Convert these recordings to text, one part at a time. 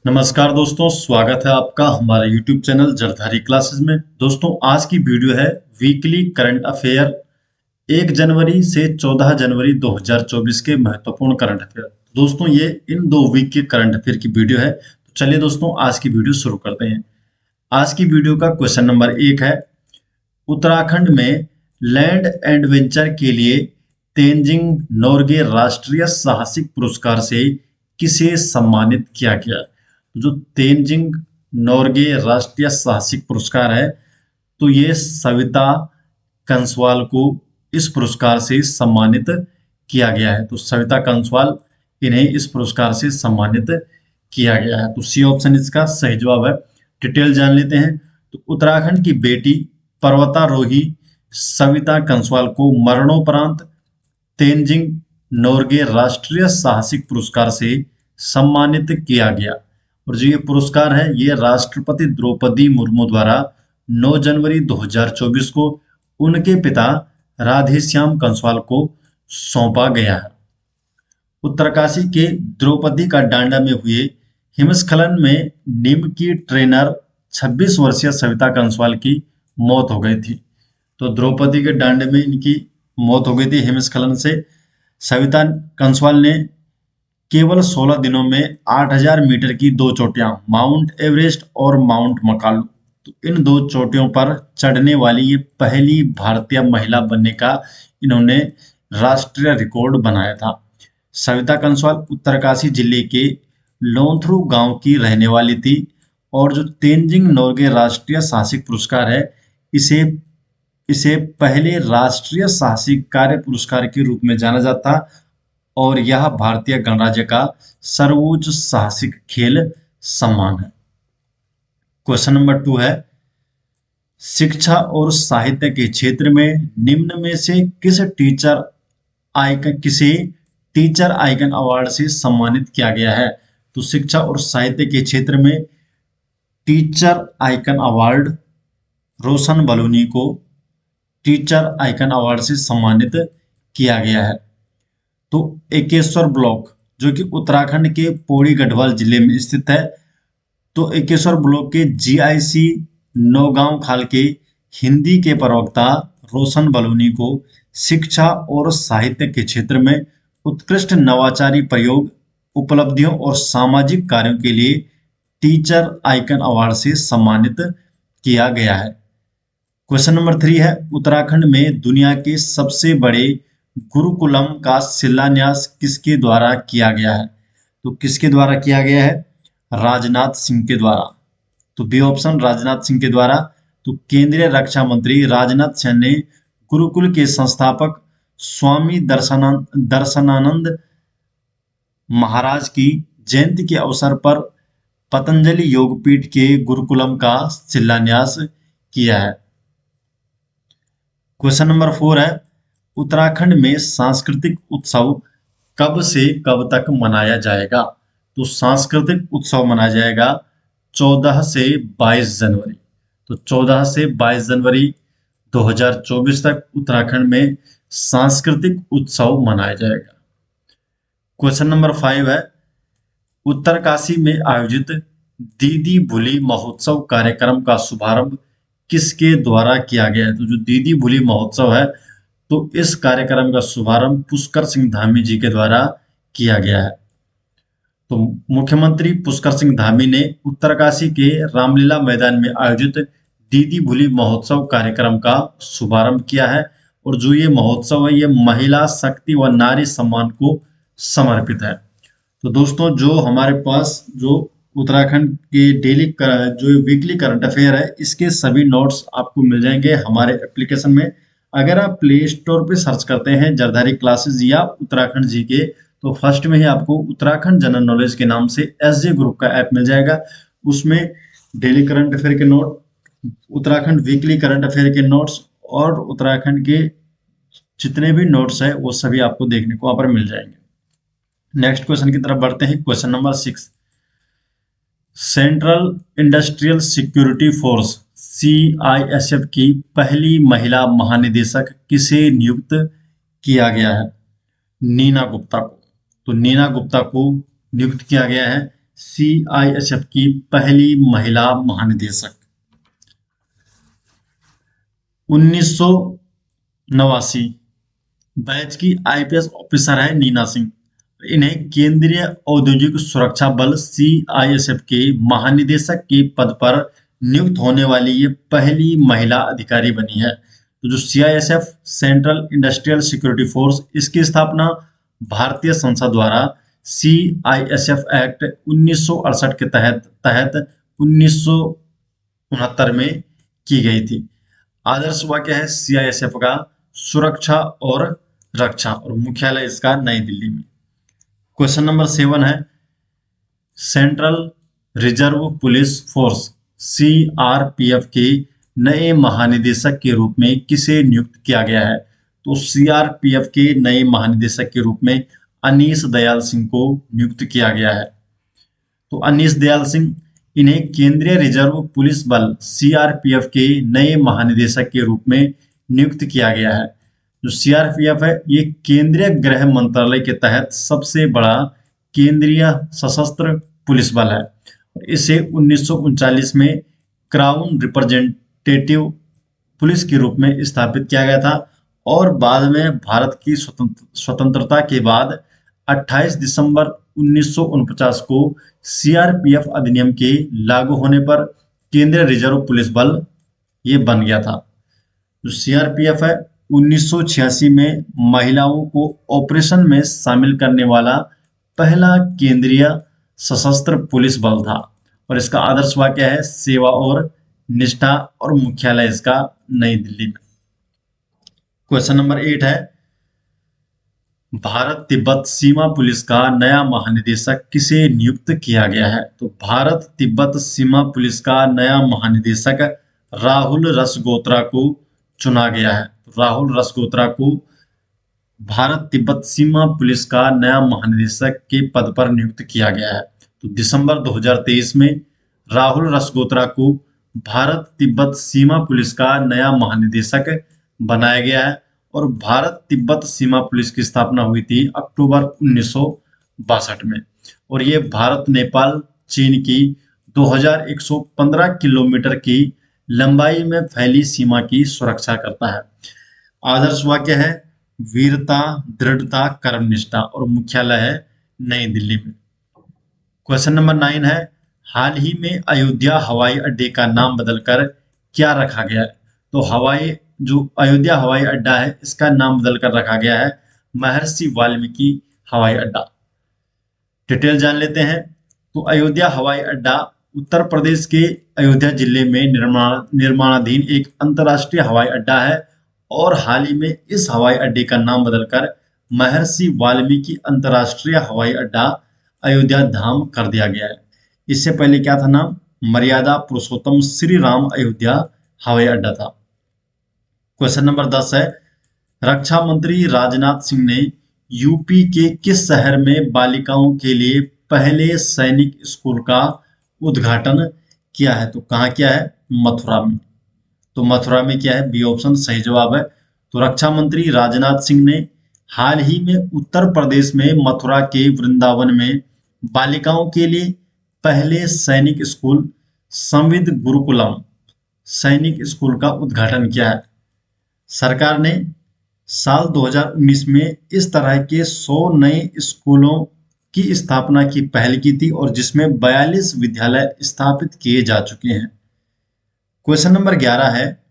नमस्कार दोस्तों, स्वागत है आपका हमारे YouTube चैनल जरधारी क्लासेस में। दोस्तों, आज की वीडियो है वीकली करंट अफेयर 1 जनवरी से 14 जनवरी 2024 के महत्वपूर्ण करंट अफेयर। दोस्तों, ये इन 2 वीक के करंट अफेयर की वीडियो है। तो चलिए दोस्तों, आज की वीडियो शुरू करते हैं। आज की वीडियो का क्वेश्चन नंबर 1 है, उत्तराखंड में लैंड एडवेंचर के लिए तेंजिंग नोर्गे राष्ट्रीय साहसिक पुरस्कार से किसे सम्मानित किया गया? तो जो तेंजिंग नोर्गे राष्ट्रीय साहसिक पुरस्कार है, तो ये सविता कंसवाल को इस पुरस्कार से सम्मानित किया गया है। तो सविता कंसवाल, इन्हें इस पुरस्कार से सम्मानित किया गया है। तो सी ऑप्शन इसका सही जवाब है। डिटेल जान लेते हैं। तो उत्तराखंड की बेटी पर्वतारोही सविता कंसवाल को मरणोपरांत तेंजिंग नोर्गे राष्ट्रीय साहसिक पुरस्कार से सम्मानित किया गया। और जो ये पुरस्कार है, ये राष्ट्रपति द्रौपदी मुर्मू द्वारा 9 जनवरी 2024 को उनके पिता राधेश्याम कंसवाल को सौंपा गया है। उत्तरकाशी के द्रौपदी का डांडा में हुए हिमस्खलन में निम की ट्रेनर 26 वर्षीय सविता कंसवाल की मौत हो गई थी। तो द्रौपदी के डांडे में इनकी मौत हो गई थी हिमस्खलन से। सविता कंसवाल ने केवल 16 दिनों में 8000 मीटर की 2 चोटियां, माउंट एवरेस्ट और माउंट मकालू, तो इन 2 चोटियों पर चढ़ने वाली ये पहली भारतीय महिला बनने का इन्होंने राष्ट्रीय रिकॉर्ड बनाया था। सविता कंसवाल उत्तरकाशी जिले के लोंथरू गांव की रहने वाली थी। और जो तेंजिंग नोर्गे राष्ट्रीय साहसिक पुरस्कार है, इसे इसे पहले राष्ट्रीय साहसिक कार्य पुरस्कार के रूप में जाना जाता, और यह भारतीय गणराज्य का सर्वोच्च साहसिक खेल सम्मान है। क्वेश्चन नंबर 2 है, शिक्षा और साहित्य के क्षेत्र में निम्न में से किसे टीचर आइकन अवार्ड से सम्मानित किया गया है? तो शिक्षा और साहित्य के क्षेत्र में टीचर आइकन अवार्ड रोशन बलूनी को टीचर आइकन अवार्ड से सम्मानित किया गया है। तो एकेश्वर ब्लॉक, जो कि उत्तराखंड के पौड़ी गढ़वाल जिले में स्थित है, तो एकेश्वर ब्लॉक के जीआईसी नौगांव खाल के हिंदी के प्रवक्ता रोशन बलूनी को शिक्षा और साहित्य के क्षेत्र में उत्कृष्ट नवाचारी प्रयोग, उपलब्धियों और सामाजिक कार्यों के लिए टीचर आइकन अवार्ड से सम्मानित किया गया है। क्वेश्चन नंबर 3 है, उत्तराखंड में दुनिया के सबसे बड़े गुरुकुलम का शिलान्यास किसके द्वारा किया गया है? तो किसके द्वारा किया गया है? राजनाथ सिंह के द्वारा। तो बी ऑप्शन राजनाथ सिंह के द्वारा। तो केंद्रीय रक्षा मंत्री राजनाथ सिंह ने गुरुकुल के संस्थापक स्वामी दर्शनानंद महाराज की जयंती के अवसर पर पतंजलि योगपीठ के गुरुकुलम का शिलान्यास किया है। क्वेश्चन नंबर 4 है, उत्तराखंड में सांस्कृतिक उत्सव कब से कब तक मनाया जाएगा? तो सांस्कृतिक उत्सव मनाया जाएगा 14 से 22 जनवरी। तो 14 से 22 जनवरी 2024 तक उत्तराखंड में सांस्कृतिक उत्सव मनाया जाएगा। क्वेश्चन नंबर 5 है, उत्तरकाशी में आयोजित दीदी भूली महोत्सव कार्यक्रम का शुभारंभ किसके द्वारा किया गया है? तो जो दीदी भूली महोत्सव है, तो इस कार्यक्रम का शुभारंभ पुष्कर सिंह धामी जी के द्वारा किया गया है। तो मुख्यमंत्री पुष्कर सिंह धामी ने उत्तरकाशी के रामलीला मैदान में आयोजित दीदी भूली महोत्सव कार्यक्रम का शुभारंभ किया है। और जो ये महोत्सव है, ये महिला शक्ति व नारी सम्मान को समर्पित है। तो दोस्तों, जो हमारे पास जो उत्तराखंड के जो वीकली करंट अफेयर है, इसके सभी नोट्स आपको मिल जाएंगे हमारे एप्लीकेशन में। अगर आप प्ले स्टोर पे सर्च करते हैं जरधारी क्लासेस या उत्तराखंड जीके, तो फर्स्ट में ही आपको उत्तराखंड जनरल नॉलेज के नाम से एसजे ग्रुप का ऐप मिल जाएगा। उसमें डेली करंट अफेयर के note, Uttarakhand weekly current affair के नोट्स और उत्तराखंड के जितने भी नोट्स है, वो सभी आपको देखने को वहां पर मिल जाएंगे। नेक्स्ट क्वेश्चन की तरफ बढ़ते हैं। Question number 6, central industrial security force CISF की पहली महिला महानिदेशक किसे नियुक्त किया गया है? नीना गुप्ता को। तो नीना गुप्ता को नियुक्त किया गया है सीआईएसएफ की पहली महिला महानिदेशक? 1989 बैच की आईपीएस ऑफिसर है नीना सिंह। इन्हें केंद्रीय औद्योगिक सुरक्षा बल सीआईएसएफ के महानिदेशक के पद पर नियुक्त होने वाली ये पहली महिला अधिकारी बनी है। तो जो CISF central industrial security force, इसकी स्थापना भारतीय संसद द्वारा सीआईएसएफ एक्ट 1968 के तहत 1969 में की गई थी। आदर्श वाक्य है सीआईएसएफ का सुरक्षा और रक्षा, और मुख्यालय इसका नई दिल्ली में। क्वेश्चन नंबर 7 है central reserve police force CRPF के नए महानिदेशक के रूप में किसे नियुक्त किया गया है? तो सीआरपीएफ के नए महानिदेशक के रूप में अनीश दयाल सिंह को नियुक्त किया गया है। तो अनीश दयाल सिंह, इन्हें केंद्रीय रिजर्व पुलिस बल सीआरपीएफ के नए महानिदेशक के रूप में नियुक्त किया गया है। जो सीआरपीएफ है ये केंद्रीय गृह मंत्रालय के तहत सबसे बड़ा केंद्रीय सशस्त्र पुलिस बल है। इसे 1939 में क्राउन रिप्रेजेंटेटिव पुलिस के रूप में स्थापित किया गया था, और बाद में भारत की स्वतंत्रता के बाद 28 दिसंबर 1949 को सीआरपीएफ अधिनियम के लागू होने पर केंद्रीय रिजर्व पुलिस बल ये बन गया था। जो सीआरपीएफ है 1986 में महिलाओं को ऑपरेशन में शामिल करने वाला पहला केंद्रीय सशस्त्र पुलिस बल था, और इसका आदर्श वाक्य है सेवा और निष्ठा, और मुख्यालय इसका नई दिल्ली में। क्वेश्चन नंबर 8 है भारत तिब्बत सीमा पुलिस का नया महानिदेशक किसे नियुक्त किया गया है? तो भारत तिब्बत सीमा पुलिस का नया महानिदेशक राहुल रसगोत्रा को चुना गया है। राहुल रसगोत्रा को भारत तिब्बत सीमा पुलिस का नया महानिदेशक के पद पर नियुक्त किया गया है। तो दिसंबर 2023 में राहुल रसगोत्रा को भारत तिब्बत सीमा पुलिस का नया महानिदेशक बनाया गया है, और भारत तिब्बत सीमा पुलिस की स्थापना हुई थी अक्टूबर 1962 में, और ये भारत नेपाल चीन की 2115 किलोमीटर की लंबाई में फैली सीमा की सुरक्षा करता है। आदर्श वाक्य है वीरता, दृढ़ता, कर्मनिष्ठा, और मुख्यालय है नई दिल्ली में। क्वेश्चन नंबर 9 है हाल ही में अयोध्या हवाई अड्डे का नाम बदलकर क्या रखा गया है? तो अयोध्या हवाई अड्डा है इसका नाम बदलकर रखा गया है महर्षि वाल्मीकि हवाई अड्डा। डिटेल जान लेते हैं। तो अयोध्या हवाई अड्डा उत्तर प्रदेश के अयोध्या जिले में निर्माणाधीन एक अंतर्राष्ट्रीय हवाई अड्डा है, और हाल ही में इस हवाई अड्डे का नाम बदलकर महर्षि वाल्मीकि अंतर्राष्ट्रीय हवाई अड्डा अयोध्या धाम कर दिया गया है। इससे पहले क्या था नाम? मर्यादा पुरुषोत्तम श्री राम अयोध्या हवाई अड्डा था। क्वेश्चन नंबर 10 है रक्षा मंत्री राजनाथ सिंह ने यूपी के किस शहर में बालिकाओं के लिए पहले सैनिक स्कूल का उद्घाटन किया है? तो कहाँ किया है? मथुरा में। तो मथुरा में किया है, बी ऑप्शन सही जवाब है। तो रक्षा मंत्री राजनाथ सिंह ने हाल ही में उत्तर प्रदेश में मथुरा के वृंदावन में बालिकाओं के लिए पहले सैनिक स्कूल संविद गुरुकुलम सैनिक स्कूल का उद्घाटन किया है। सरकार ने साल 2019 में इस तरह के 100 नए स्कूलों की स्थापना की पहल की थी, और जिसमें 42 विद्यालय स्थापित किए जा चुके हैं। क्वेश्चन नंबर 11 है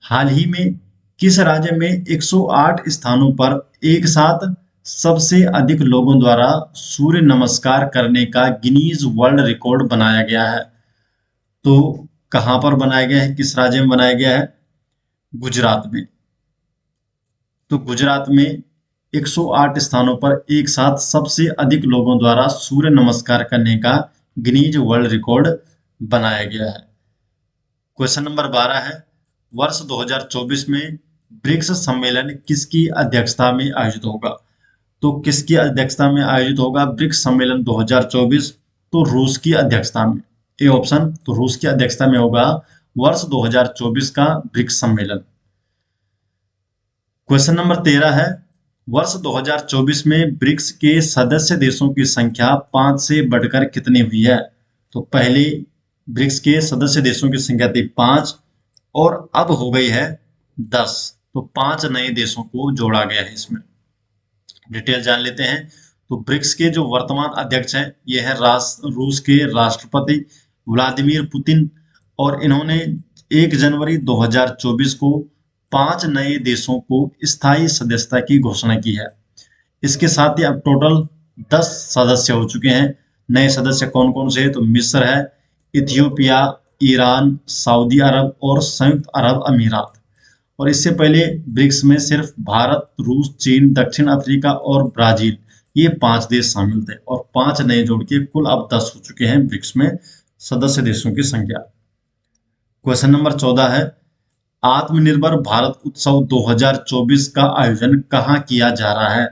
हाल ही में किस राज्य में 108 स्थानों पर एक साथ सबसे अधिक लोगों द्वारा सूर्य नमस्कार करने का गिनीज वर्ल्ड रिकॉर्ड बनाया गया है? तो कहां पर बनाया गया है, किस राज्य में बनाया गया है? गुजरात में। तो गुजरात में 108 स्थानों पर एक साथ सबसे अधिक लोगों द्वारा सूर्य नमस्कार करने का गिनीज वर्ल्ड रिकॉर्ड बनाया गया है। क्वेश्चन नंबर 12 है वर्ष 2024 में ब्रिक्स सम्मेलन किसकी अध्यक्षता में आयोजित होगा? तो किसकी अध्यक्षता में आयोजित होगा ब्रिक्स सम्मेलन 2024? तो रूस की अध्यक्षता में, ए ऑप्शन। तो रूस की अध्यक्षता में होगा वर्ष 2024 का ब्रिक्स सम्मेलन। क्वेश्चन नंबर 13 है वर्ष 2024 में ब्रिक्स के सदस्य देशों की संख्या 5 से बढ़कर कितनी हुई है? तो पहले ब्रिक्स के सदस्य देशों की संख्या थी 5 और अब हो गई है 10। तो 5 नए देशों को जोड़ा गया है। इसमें डिटेल जान लेते हैं। तो ब्रिक्स के जो वर्तमान अध्यक्ष हैं ये है रूस के राष्ट्रपति व्लादिमीर पुतिन, और इन्होंने 1 जनवरी 2024 को 5 नए देशों को स्थायी सदस्यता की घोषणा की है। इसके साथ ही अब टोटल 10 सदस्य हो चुके हैं। नए सदस्य कौन कौन से हैं? तो मिस्र है, इथियोपिया, ईरान, सऊदी अरब और संयुक्त अरब अमीरात। और इससे पहले ब्रिक्स में सिर्फ भारत, रूस, चीन, दक्षिण अफ्रीका और ब्राजील, ये 5 देश शामिल थे, और 5 नए जोड़ के कुल अब 10 हो चुके हैं ब्रिक्स में सदस्य देशों की संख्या। क्वेश्चन नंबर 14 है, आत्मनिर्भर भारत उत्सव 2024 का आयोजन कहाँ किया जा रहा है?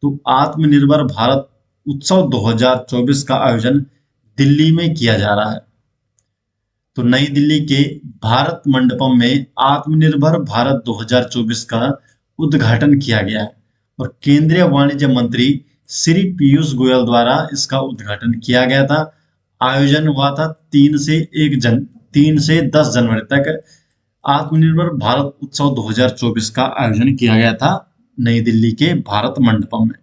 तो आत्मनिर्भर भारत उत्सव 2024 का आयोजन दिल्ली में किया जा रहा है। तो नई दिल्ली के भारत मंडपम में आत्मनिर्भर भारत 2024 का उद्घाटन किया गया है, और केंद्रीय वाणिज्य मंत्री श्री पीयूष गोयल द्वारा इसका उद्घाटन किया गया था। आयोजन हुआ था 3 से 10 जनवरी तक। आत्मनिर्भर भारत उत्सव 2024 का आयोजन किया गया था नई दिल्ली के भारत मंडपम में।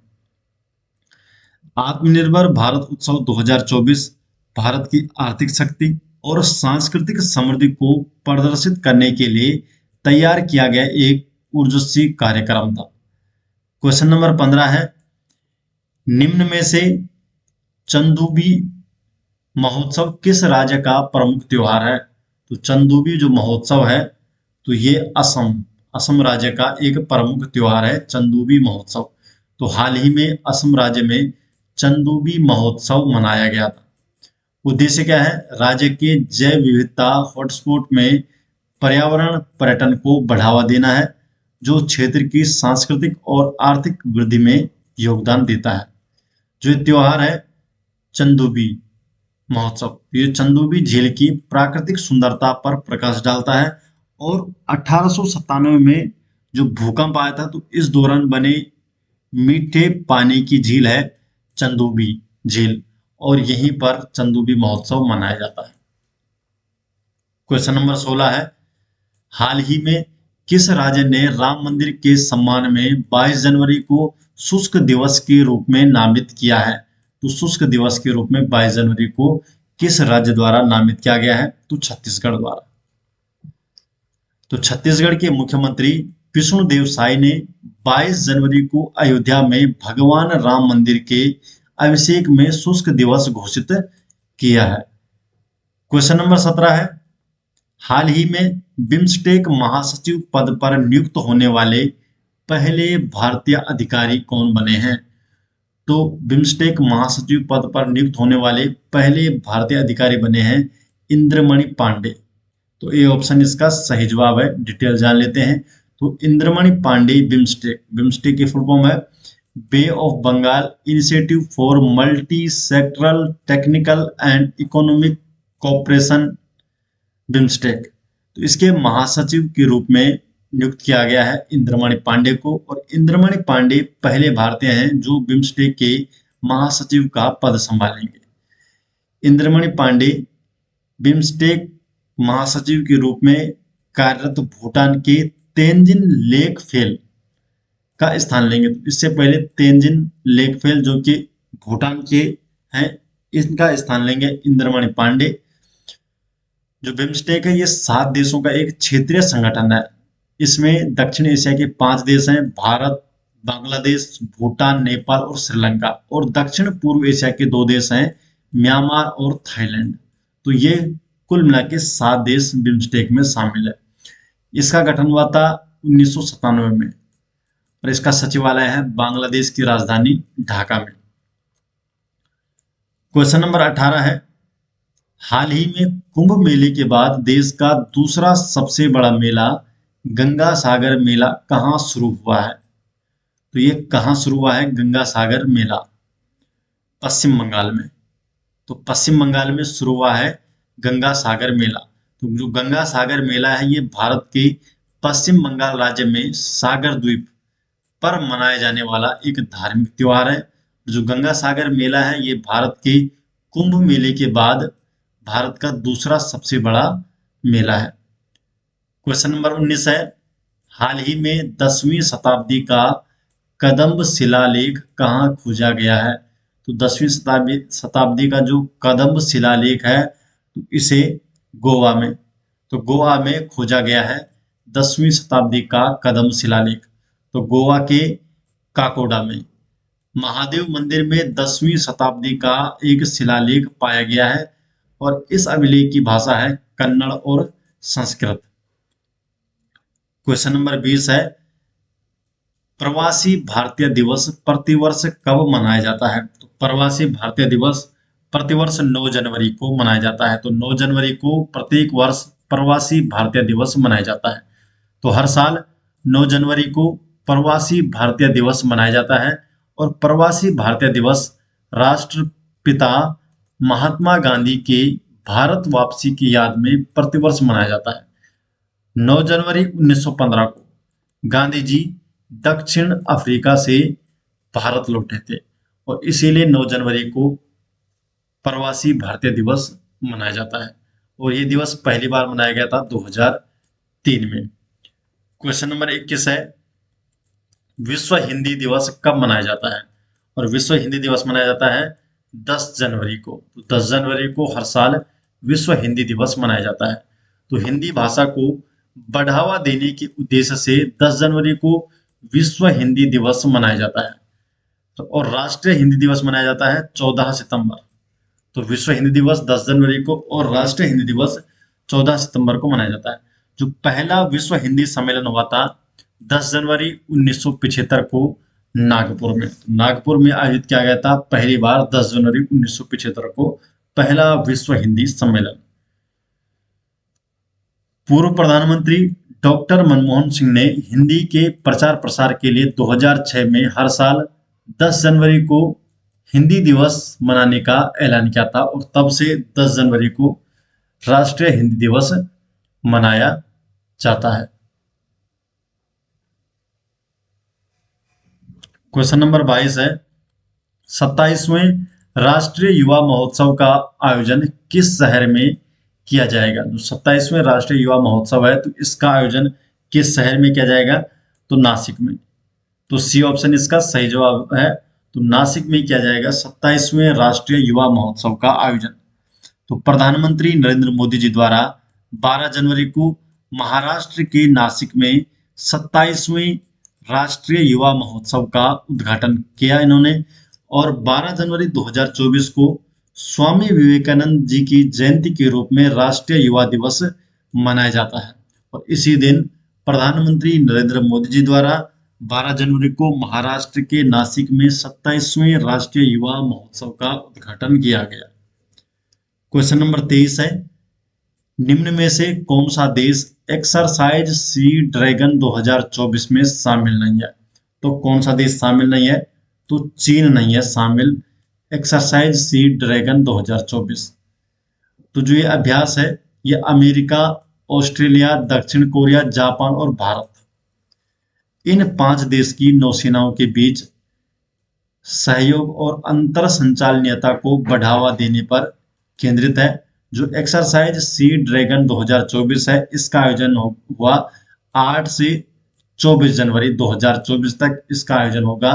आत्मनिर्भर भारत उत्सव 2024 भारत की आर्थिक शक्ति और सांस्कृतिक समृद्धि को प्रदर्शित करने के लिए तैयार किया गया एक ऊर्जस्वी कार्यक्रम था। क्वेश्चन नंबर 15 है, निम्न में से चंदूबी महोत्सव किस राज्य का प्रमुख त्योहार है? तो चंदूबी जो महोत्सव है तो ये असम राज्य का एक प्रमुख त्योहार है चंदूबी महोत्सव। तो हाल ही में असम राज्य में चंदूबी महोत्सव मनाया गया था। उद्देश्य क्या है? राज्य के जैव विविधता हॉटस्पॉट में पर्यावरण पर्यटन को बढ़ावा देना है, जो क्षेत्र की सांस्कृतिक और आर्थिक वृद्धि में योगदान देता है। जो त्योहार है चंदूबी महोत्सव, ये चंदूबी झील की प्राकृतिक सुंदरता पर प्रकाश डालता है, और 1897 में जो भूकंप आया था तो इस दौरान बने मीठे पानी की झील है चंदूबी झील, और यहीं पर चंदूबी महोत्सव मनाया जाता है। क्वेश्चन नंबर 16 है, हाल ही में किस राज्य ने राम मंदिर के सम्मान में 22 जनवरी को शुष्क दिवस के रूप में नामित किया है? तो शुष्क दिवस के रूप में 22 जनवरी को किस राज्य द्वारा नामित किया गया है? तो छत्तीसगढ़ द्वारा। तो छत्तीसगढ़ के मुख्यमंत्री विष्णुदेव साय ने 22 जनवरी को अयोध्या में भगवान राम मंदिर के अभिषेक में शुष्क दिवस घोषित किया है। क्वेश्चन नंबर 17 है, हाल ही में बिम्स्टेक महासचिव पद पर नियुक्त होने वाले पहले भारतीय अधिकारी कौन बने हैं? तो बिम्स्टेक महासचिव पद पर नियुक्त होने वाले पहले भारतीय अधिकारी बने हैं इंद्रमणि पांडे। तो ये ऑप्शन इसका सही जवाब है। डिटेल जान लेते हैं। तो इंद्रमणि पांडे बिम्स्टेक की फुल फॉर्म है Bay of Bengal initiative for multi sectoral technical and economic cooperation BIMSTEC. तो इसके महासचिव के रूप में नियुक्त किया गया है इंद्रमणि पांडे को, और इंद्रमणि पांडे पहले भारतीय हैं जो बिम्स्टेक के महासचिव का पद संभालेंगे। इंद्रमणि पांडे बिम्स्टेक महासचिव के रूप में कार्यरत भूटान के तेंजिन लेकफेल का स्थान लेंगे। तो इससे पहले तेंजिन लेकफेल जो कि भूटान के हैं, इनका स्थान लेंगे इंद्रमणि पांडे। जो बिम्स्टेक है ये 7 देशों का एक क्षेत्रीय संगठन है। इसमें दक्षिण एशिया के 5 देश हैं, भारत, बांग्लादेश, भूटान, नेपाल और श्रीलंका, और दक्षिण पूर्व एशिया के 2 देश हैं, म्यांमार और थाईलैंड। तो ये कुल मिला के 7 देश बिम्स्टेक में शामिल है। इसका गठन हुआ था 1997 में, और इसका सचिवालय है बांग्लादेश की राजधानी ढाका में। क्वेश्चन नंबर 18 है, हाल ही में कुंभ मेले के बाद देश का दूसरा सबसे बड़ा मेला गंगा सागर मेला कहाँ शुरू हुआ है? तो ये कहाँ शुरू हुआ है गंगा सागर मेला? पश्चिम बंगाल में। तो पश्चिम बंगाल में शुरू हुआ है गंगा सागर मेला। तो जो गंगा सागर मेला है ये भारत के पश्चिम बंगाल राज्य में सागर द्वीप पर मनाया जाने वाला एक धार्मिक त्योहार है। जो गंगा सागर मेला है ये भारत के कुंभ मेले के बाद भारत का दूसरा सबसे बड़ा मेला है। क्वेश्चन नंबर 19 है, हाल ही में 10वीं शताब्दी का कदम्ब शिलालेख कहाँ खोजा गया है? तो 10वीं शताब्दी का जो कदम्ब शिलालेख है तो इसे गोवा में, तो गोवा में खोजा गया है 10वीं शताब्दी का कदम्ब शिलालेख, तो गोवा के काकोडा में। महादेव मंदिर में 10वीं शताब्दी का एक शिलालेख पाया गया है और इस अभिलेख की भाषा है कन्नड़ और संस्कृत। क्वेश्चन नंबर 20 है, प्रवासी भारतीय दिवस प्रतिवर्ष कब मनाया जाता है? तो प्रवासी भारतीय दिवस प्रतिवर्ष 9 जनवरी को मनाया जाता है। तो 9 जनवरी को प्रत्येक वर्ष प्रवासी भारतीय दिवस मनाया जाता है। तो हर साल 9 जनवरी को प्रवासी भारतीय दिवस मनाया जाता है और प्रवासी भारतीय दिवस राष्ट्रपिता महात्मा गांधी के भारत वापसी की याद में प्रतिवर्ष मनाया जाता है। 9 जनवरी 1915 को गांधी जी दक्षिण अफ्रीका से भारत लौटे थे और इसीलिए 9 जनवरी को प्रवासी भारतीय दिवस मनाया जाता है और ये दिवस पहली बार मनाया गया था 2003 में। क्वेश्चन नंबर 21 है, विश्व हिंदी दिवस कब मनाया जाता है? और विश्व हिंदी दिवस मनाया जाता है 10 जनवरी को। तो 10 जनवरी को हर साल विश्व हिंदी दिवस मनाया जाता है। तो हिंदी भाषा को बढ़ावा देने के उद्देश्य से 10 जनवरी को विश्व हिंदी दिवस मनाया जाता है। तो और राष्ट्रीय हिंदी दिवस मनाया जाता है 14 सितंबर। तो विश्व हिंदी दिवस 10 जनवरी को और राष्ट्रीय हिंदी दिवस 14 सितंबर को मनाया जाता है। जो पहला विश्व हिंदी सम्मेलन हुआ था 10 जनवरी 1975 को नागपुर में, नागपुर में आयोजित किया गया था पहली बार 10 जनवरी 1975 को पहला विश्व हिंदी सम्मेलन। पूर्व प्रधानमंत्री डॉक्टर मनमोहन सिंह ने हिंदी के प्रचार प्रसार के लिए 2006 में हर साल 10 जनवरी को हिंदी दिवस मनाने का ऐलान किया था और तब से 10 जनवरी को राष्ट्रीय हिंदी दिवस मनाया जाता है। क्वेश्चन नंबर 22 है, 27वें राष्ट्रीय युवा महोत्सव का आयोजन किस शहर में किया जाएगा? जो 27वें राष्ट्रीय युवा महोत्सव है तो इसका आयोजन किस शहर में किया जाएगा? तो नासिक में। तो सी ऑप्शन इसका सही जवाब है। तो नासिक में किया जाएगा 27वें राष्ट्रीय युवा महोत्सव का आयोजन। तो प्रधानमंत्री नरेंद्र मोदी जी द्वारा 12 जनवरी को महाराष्ट्र के नासिक में 27वें राष्ट्रीय युवा महोत्सव का उद्घाटन किया इन्होंने और 12 जनवरी 2024 को स्वामी विवेकानंद जी की जयंती के रूप में राष्ट्रीय युवा दिवस मनाया जाता है और इसी दिन प्रधानमंत्री नरेंद्र मोदी जी द्वारा 12 जनवरी को महाराष्ट्र के नासिक में 27वें राष्ट्रीय युवा महोत्सव का उद्घाटन किया गया। क्वेश्चन नंबर 23 है, निम्न में से कौन सा देश एक्सरसाइज सी ड्रैगन 2024 में शामिल नहीं है? तो कौन सा देश शामिल नहीं है? तो चीन नहीं है शामिल एक्सरसाइज सी ड्रैगन 2024। तो जो ये अभ्यास है ये अमेरिका, ऑस्ट्रेलिया, दक्षिण कोरिया, जापान और भारत, इन 5 देश की नौसेनाओं के बीच सहयोग और अंतर संचालनीयता को बढ़ावा देने पर केंद्रित है। जो एक्सरसाइज सी ड्रैगन 2024 है इसका आयोजन हुआ 8 से 24 जनवरी 2024 तक इसका आयोजन होगा।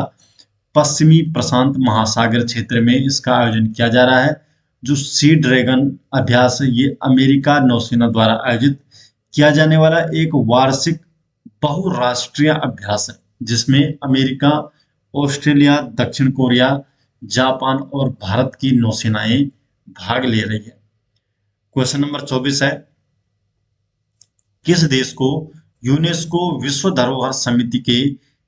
पश्चिमी प्रशांत महासागर क्षेत्र में इसका आयोजन किया जा रहा है। जो सी ड्रैगन अभ्यास है ये अमेरिका नौसेना द्वारा आयोजित किया जाने वाला एक वार्षिक बहुराष्ट्रीय अभ्यास है जिसमें अमेरिका, ऑस्ट्रेलिया, दक्षिण कोरिया, जापान और भारत की नौसेनाएं भाग ले रही है। क्वेश्चन नंबर 24 है, किस देश को यूनेस्को विश्व धरोहर समिति के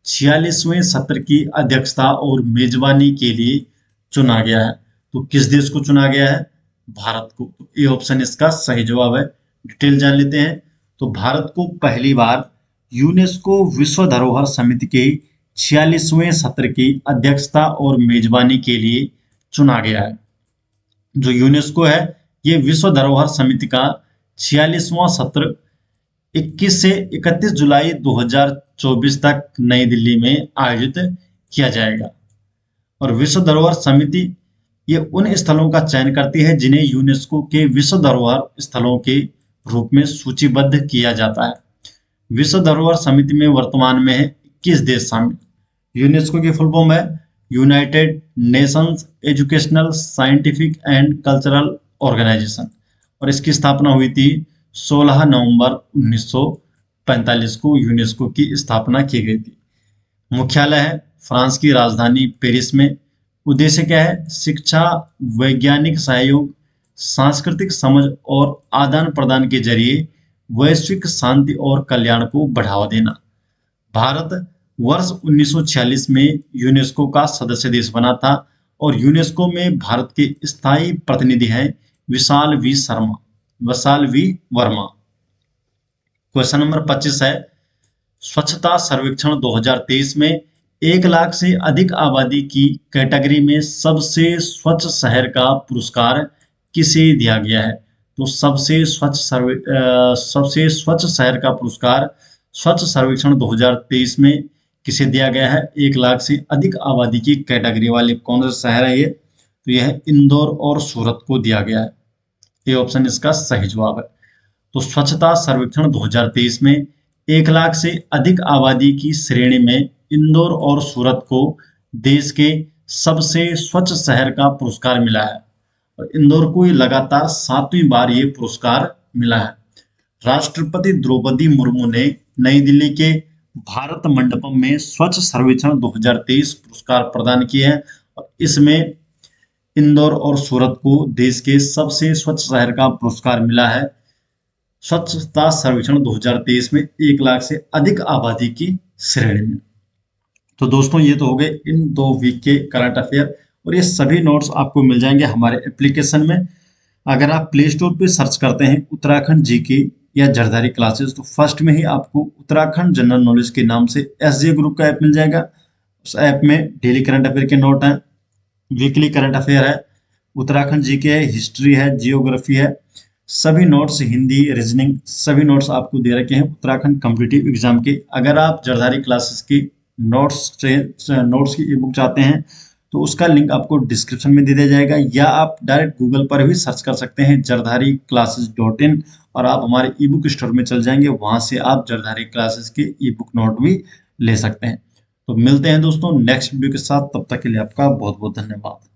46वें सत्र की अध्यक्षता और मेजबानी के लिए चुना गया है? तो किस देश को चुना गया है? भारत को। तो ये ऑप्शन इसका सही जवाब है। डिटेल जान लेते हैं। तो भारत को पहली बार यूनेस्को विश्व धरोहर समिति के 46वें सत्र की अध्यक्षता और मेजबानी के लिए चुना गया है। जो यूनेस्को है ये विश्व धरोहर समिति का 46वां सत्र 21 से 31 जुलाई 2024 तक नई दिल्ली में आयोजित किया जाएगा। और विश्व धरोहर समिति ये उन स्थलों का चयन करती है जिन्हें यूनेस्को के विश्व धरोहर स्थलों के रूप में सूचीबद्ध किया जाता है। विश्व धरोहर समिति में वर्तमान में 21 देश शामिल। यूनेस्को की फुल फॉर्म है United Nations Educational Scientific and Cultural Organisation, और इसकी स्थापना हुई थी 16 नवंबर 1945 को यूनेस्को की स्थापना की गई थी। मुख्यालय है फ्रांस की राजधानी पेरिस में। उद्देश्य क्या है? शिक्षा, वैज्ञानिक सहयोग, सांस्कृतिक समझ और आदान प्रदान के जरिए वैश्विक शांति और कल्याण को बढ़ावा देना। भारत वर्ष 1946 में यूनेस्को का सदस्य देश बना था और यूनेस्को में भारत के स्थायी प्रतिनिधि हैं विशाल वी वर्मा। क्वेश्चन नंबर 25 है, स्वच्छता सर्वेक्षण 2023 में 1 लाख से अधिक आबादी की कैटेगरी में सबसे स्वच्छ शहर का पुरस्कार किसे दिया गया है? तो सबसे स्वच्छ शहर का पुरस्कार स्वच्छ सर्वेक्षण 2023 में किसे दिया गया है? 1 लाख से अधिक आबादी की कैटेगरी वाले कौन सा शहर है ये? तो यह है इंदौर और सूरत को दिया गया है। ये ऑप्शन इसका सही जवाब है। तो स्वच्छता सर्वेक्षण 2023 में 1 लाख से अधिक आबादी की श्रेणी में इंदौर और सूरत को देश के सबसे स्वच्छ शहर का पुरस्कार मिला है और इंदौर को लगातार 7वीं बार ये पुरस्कार मिला है। राष्ट्रपति द्रौपदी मुर्मू ने नई दिल्ली के भारत मंडपम में स्वच्छ सर्वेक्षण 2023 पुरस्कार प्रदान किए हैं और इसमें इंदौर और सूरत को देश के सबसे स्वच्छ शहर का पुरस्कार मिला है स्वच्छता सर्वेक्षण 2023 में 1 लाख से अधिक आबादी की श्रेणी में। तो दोस्तों ये तो हो गए इन 2 वीक के करंट अफेयर और ये सभी नोट्स आपको मिल जाएंगे हमारे एप्लीकेशन में। अगर आप प्ले स्टोर पे सर्च करते हैं उत्तराखंड जीके या जरदारी क्लासेस तो फर्स्ट में ही आपको उत्तराखंड जनरल नॉलेज के नाम से एसजे ग्रुप का ऐप मिल जाएगा। उस ऐप में डेली करंट अफेयर के नोट हैं, वीकली करंट अफेयर है, उत्तराखंड जीके है, हिस्ट्री है, जियोग्राफी है, सभी नोट्स हिंदी रीजनिंग सभी नोट्स आपको दे रखे हैं उत्तराखंड कॉम्पिटिटिव एग्जाम के। अगर आप जरदारी क्लासेस की नोट्स की ई बुक चाहते हैं तो उसका लिंक आपको डिस्क्रिप्शन में दे दिया जाएगा या आप डायरेक्ट गूगल पर भी सर्च कर सकते हैं जरदारी classes.in और आप हमारे ई बुक स्टोर में चल जाएंगे, वहां से आप जरदारी क्लासेस के ई बुक नोट भी ले सकते हैं। तो मिलते हैं दोस्तों नेक्स्ट वीडियो के साथ, तब तक के लिए आपका बहुत बहुत धन्यवाद।